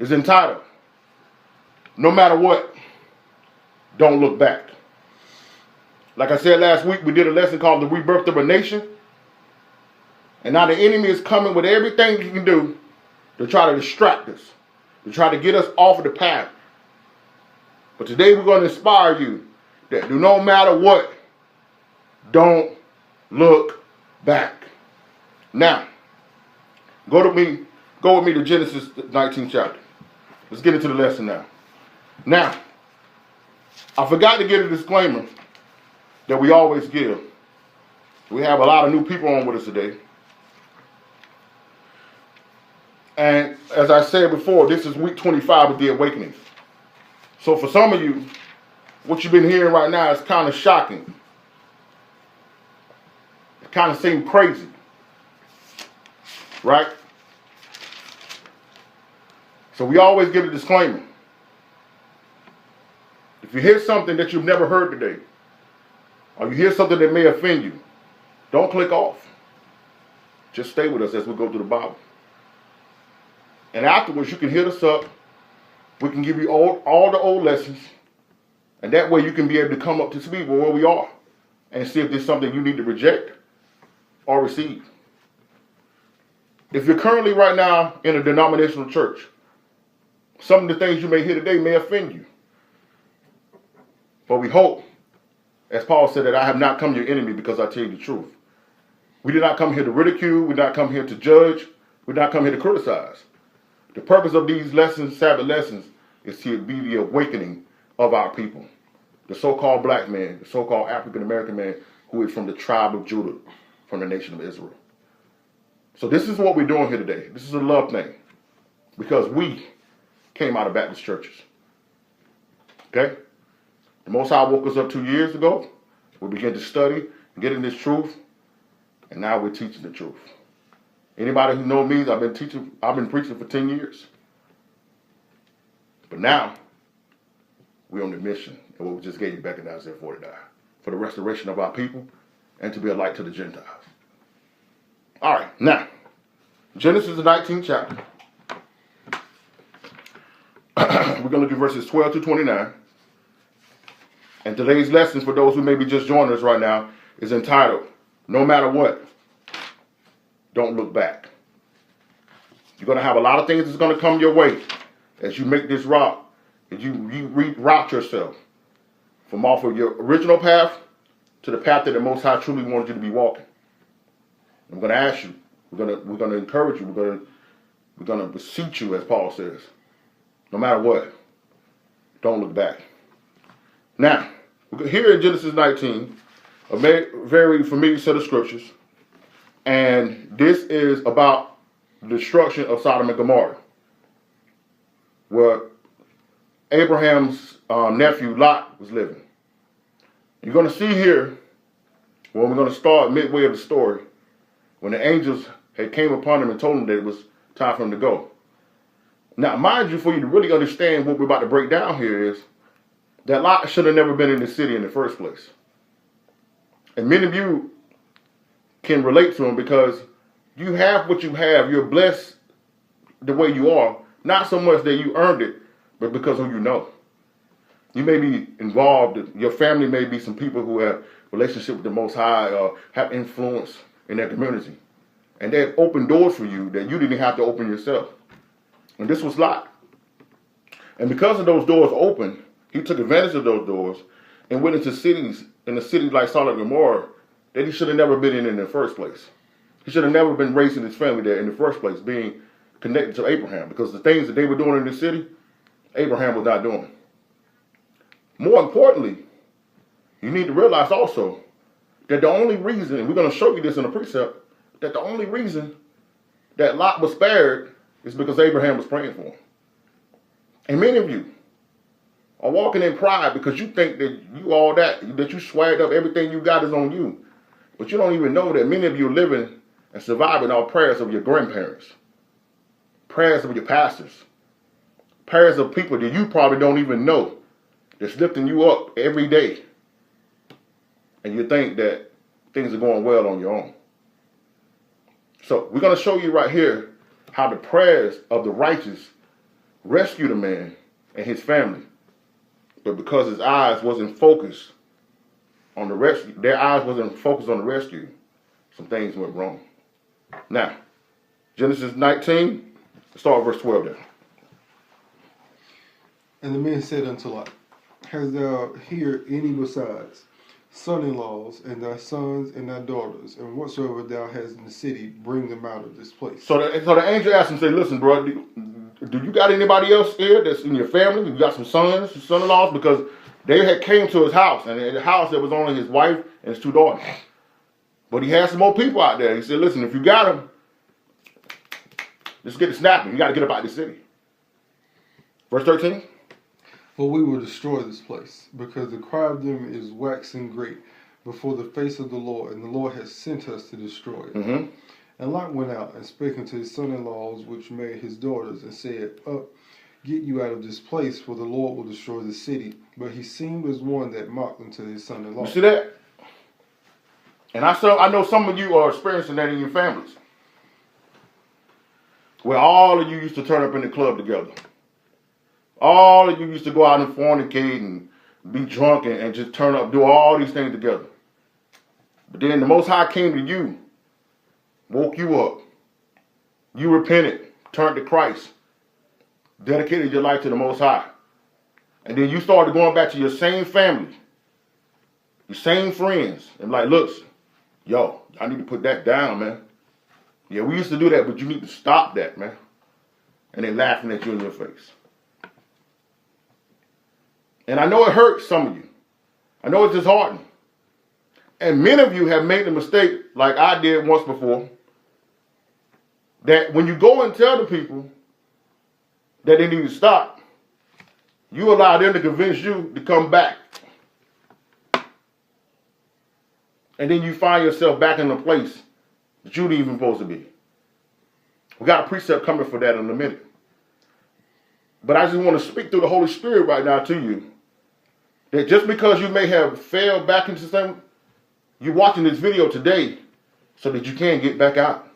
is entitled, No Matter What, Don't Look Back. Like I said last week, we did a lesson called The Rebirth of a Nation. And now the enemy is coming with everything he can do to try to distract us, to try to get us off of the path. But today we're going to inspire you that no matter what, don't look back. Now, go with me to Genesis 19th chapter. Let's get into the lesson now. Now, I forgot to give a disclaimer that we always give. We have a lot of new people on with us today. And as I said before, this is week 25 of the awakening. So for some of you, what you've been hearing right now is kind of shocking. It kind of seems crazy. Right? So we always give a disclaimer. If you hear something that you've never heard today, or you hear something that may offend you, don't click off. Just stay with us as we go through the Bible. And afterwards, you can hit us up. We can give you all the old lessons. And that way you can be able to come up to speed with where we are and see if there's something you need to reject or receive. If you're currently right now in a denominational church, some of the things you may hear today may offend you. But we hope, as Paul said, that I have not come your enemy because I tell you the truth. We did not come here to ridicule. We did not come here to judge. We did not come here to criticize. The purpose of these lessons, Sabbath lessons, is to be the awakening of our people. The so-called black man, the so-called African-American man who is from the tribe of Judah, from the nation of Israel. So this is what we're doing here today. This is a love thing. Because we came out of Baptist churches. Okay? The Most High woke us up 2 years ago. We began to study and get in this truth. And now we're teaching the truth. Anybody who knows me, I've been preaching for 10 years. But now, we're on the mission. And what we just gave you back in Isaiah 49. For the restoration of our people and to be a light to the Gentiles. All right, now, Genesis the 19th chapter. We're going to look at verses 12 to 29. And today's lesson, for those who may be just joining us right now, is entitled, No Matter What, Don't Look Back. You're going to have a lot of things that's going to come your way as you make this route, as you reroute yourself from off of your original path to the path that the Most High truly wanted you to be walking. I'm going to ask you, we're going to encourage you, we're going to beseech you, as Paul says, no matter what, don't look back. Now, here in Genesis 19, a very familiar set of scriptures, and this is about the destruction of Sodom and Gomorrah, where Abraham's nephew Lot was living. You're going to see here, when we're going to start midway of the story, when the angels had came upon him and told him that it was time for him to go. Now, mind you, for you to really understand what we're about to break down here is that Lot should have never been in the city in the first place. And many of you can relate to him because you have what you have. You're blessed the way you are. Not so much that you earned it, but because of who you know. You may be involved. Your family may be some people who have relationship with the Most High or have influence in their community. And they've opened doors for you that you didn't have to open yourself. And this was Lot. And because of those doors open, he took advantage of those doors and went into cities, in a city like Sodom and Gomorrah, that he should have never been in the first place. He should have never been raising his family there in the first place, being connected to Abraham. Because the things that they were doing in the city, Abraham was not doing. More importantly, you need to realize also that the only reason, and we're going to show you this in a precept, that the only reason that Lot was spared is because Abraham was praying for him. And many of you are walking in pride because you think that you all that you swagged up, everything you got is on you. But you don't even know that many of you are living and surviving off prayers of your grandparents, prayers of your pastors, prayers of people that you probably don't even know that's lifting you up every day. And you think that things are going well on your own. So we're going to show you right here how the prayers of the righteous rescue the man and his family. But because his eyes wasn't focused on the rescue, their eyes wasn't focused on the rescue, some things went wrong. Now, Genesis 19, start verse 12 there. And the man said unto Lot, Hast thou here any besides son-in-laws, and thy sons and thy daughters, and whatsoever thou hast in the city, bring them out of this place? So the angel asked him, say, listen, bro, do you got anybody else here that's in your family? You got some sons, some son-in-laws? Because they had came to his house, and in the house there was only his wife and his 2 daughters. But he had some more people out there. He said, listen, if you got them, let's get it snapping. You got to get up out of the city. Verse 13. For we will destroy this place, because the cry of them is waxing great before the face of the Lord, and the Lord has sent us to destroy it. Mm-hmm. And Lot went out and spake unto his son-in-laws, which married his daughters, and said, Up, get you out of this place, for the Lord will destroy the city. But he seemed as one that mocked unto his son-in-law. You see that? And I know some of you are experiencing that in your families, where all of you used to turn up in the club together. All of you used to go out and fornicate and be drunk and just turn up, do all these things together. But then the Most High came to you, woke you up. You repented, turned to Christ, dedicated your life to the Most High. And then you started going back to your same family, your same friends, and like, look, yo, I need to put that down, man. Yeah, we used to do that, but you need to stop that, man. And they're laughing at you in your face. And I know it hurts some of you. I know it's disheartening. And many of you have made the mistake, like I did once before, that when you go and tell the people that they need to stop, you allow them to convince you to come back. And then you find yourself back in a place that you didn't even supposed to be. We got a precept coming for that in a minute. But I just want to speak through the Holy Spirit right now to you, that just because you may have failed back into something, you're watching this video today so that you can get back out.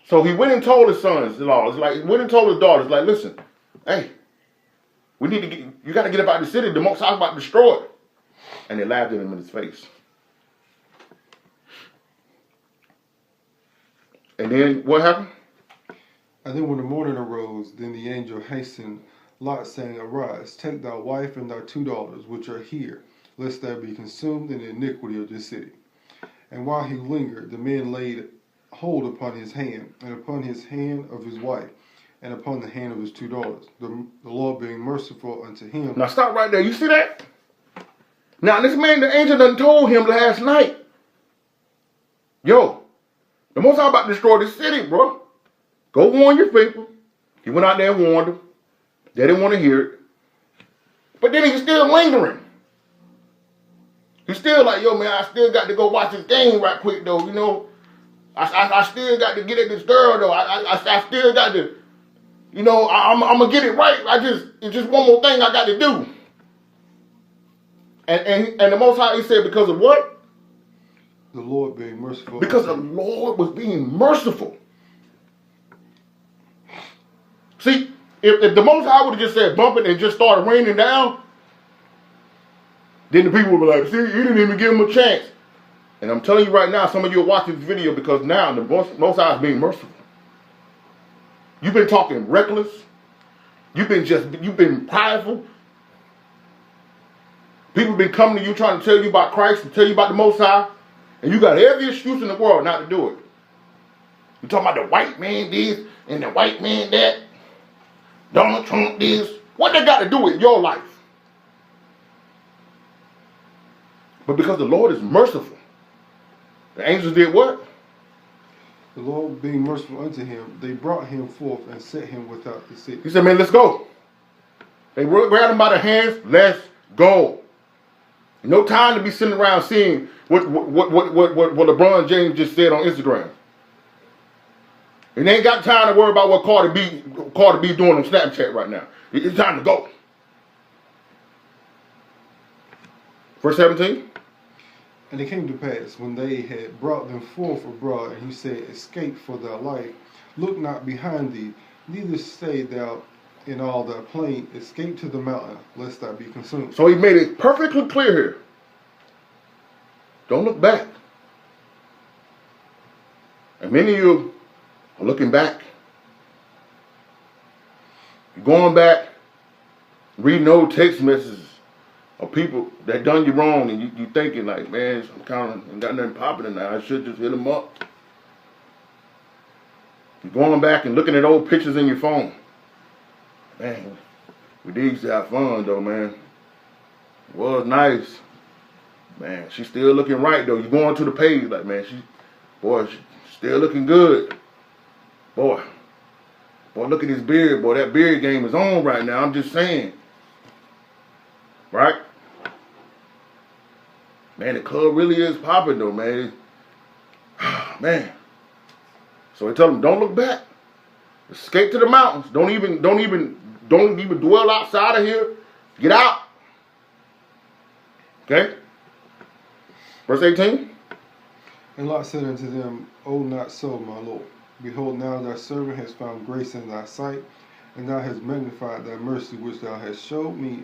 So he went and told his sons-in-law, he went and told his daughters, like, listen, hey, you got to get up out of the city. The Most High is about to destroy it. And they laughed at him in his face. And then what happened? And then when the morning arose, then the angel hastened Lot, saying, Arise, take thy wife and thy 2 daughters, which are here, lest thou be consumed in the iniquity of this city. And while he lingered, the men laid hold upon his hand, and upon his hand of his wife, and upon the hand of his 2 daughters, the Lord being merciful unto him. Now stop right there. You see that? Now this man, the angel done told him last night, yo, the Most High about to destroy this city, bro. Go warn your people. He went out there and warned them. They didn't want to hear it. But then he's still lingering. He's still like, yo, man, I still got to go watch this game right quick, though. You know, I still got to get at this girl, though. I still got to, you know, I'm going to get it right. It's just one more thing I got to do. And the Most High, he said, because of what? The Lord being merciful. Because the Lord was being merciful. See, if the Most High would have just said bump it and just started raining down, then the people would be like, see, you didn't even give him a chance. And I'm telling you right now, some of you are watching this video because now the Most High is being merciful. You've been talking reckless. You've been prideful. People have been coming to you trying to tell you about Christ and tell you about the Most High. And you got every excuse in the world not to do it. You're talking about the white man this and the white man that. Donald Trump this. What they got to do with your life? But because the Lord is merciful, the angels did what? The Lord being merciful unto him, they brought him forth and set him without the city. He said, man, let's go. They grabbed him by the hands. Let's go. No time to be sitting around seeing what LeBron James just said on Instagram. And they ain't got time to worry about what Cardi B doing on Snapchat right now. It's time to go. Verse 17. And it came to pass, when they had brought them forth abroad, and he said, Escape for thy life, look not behind thee, Neither stay thou in all thy plain, escape to the mountain, lest thou be consumed. So he made it perfectly clear here. Don't look back. And many of you are looking back. You're going back, reading old text messages of people that done you wrong, and you thinking like, man, I'm kind of ain't got nothing popping now. I should just hit them up. You're going back and looking at old pictures in your phone. Man, we did used to have fun though, man. It was nice. Man, she's still looking right though. You're going to the page like, man, she's still looking good. Boy, look at his beard, boy. That beard game is on right now. I'm just saying. Right? Man, the club really is popping though, man. Man. So he tell him, don't look back. Escape to the mountains. Don't even dwell outside of here. Get out. Okay? Verse 18. And Lot said unto them, O not so, my Lord. Behold, now thy servant has found grace in thy sight, and thou hast magnified thy mercy which thou hast showed me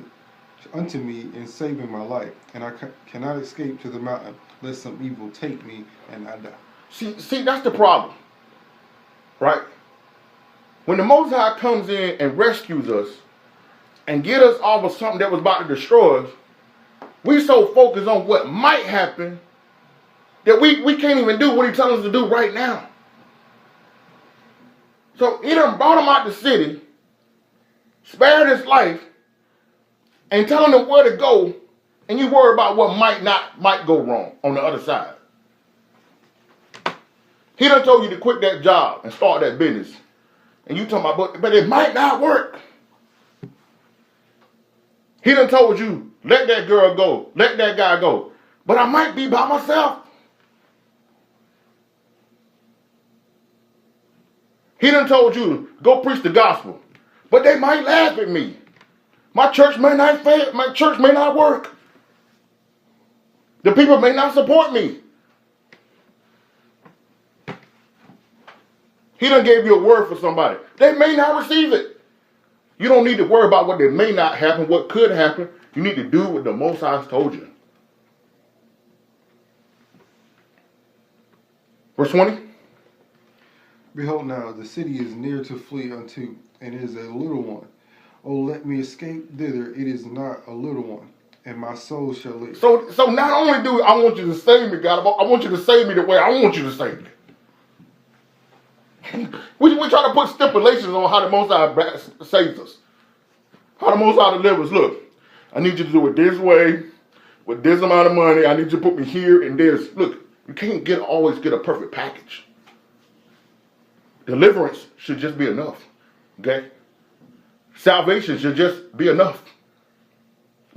unto me in saving my life. And I cannot escape to the mountain, lest some evil take me and I die. See, that's the problem. Right? When the Most High comes in and rescues us and get us off of something that was about to destroy us, we so focused on what might happen that we can't even do what he tells us to do right now. So he done brought him out the city, spared his life, and telling him where to go, and you worry about what might go wrong on the other side. He done told you to quit that job and start that business. And you talking about, but it might not work. He done told you, let that girl go, let that guy go. But I might be by myself. He done told you, go preach the gospel. But they might laugh at me. My church may not fail, my church may not work. The people may not support me. He done gave you a word for somebody. They may not receive it. You don't need to worry about what that may not happen, what could happen. You need to do what the Most High has told you. Verse 20. Behold now, the city is near to flee unto, and it is a little one. Oh, let me escape thither, it is not a little one, and my soul shall live. So not only do I want you to save me, God, I want you to save me the way I want you to save me. We try to put stipulations on how the Most High saves us. How the Most High delivers. Look, I need you to do it this way, with this amount of money. I need you to put me here and this. Look, you can't always get a perfect package. Deliverance should just be enough. Okay? Salvation should just be enough.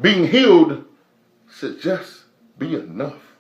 Being healed should just be enough.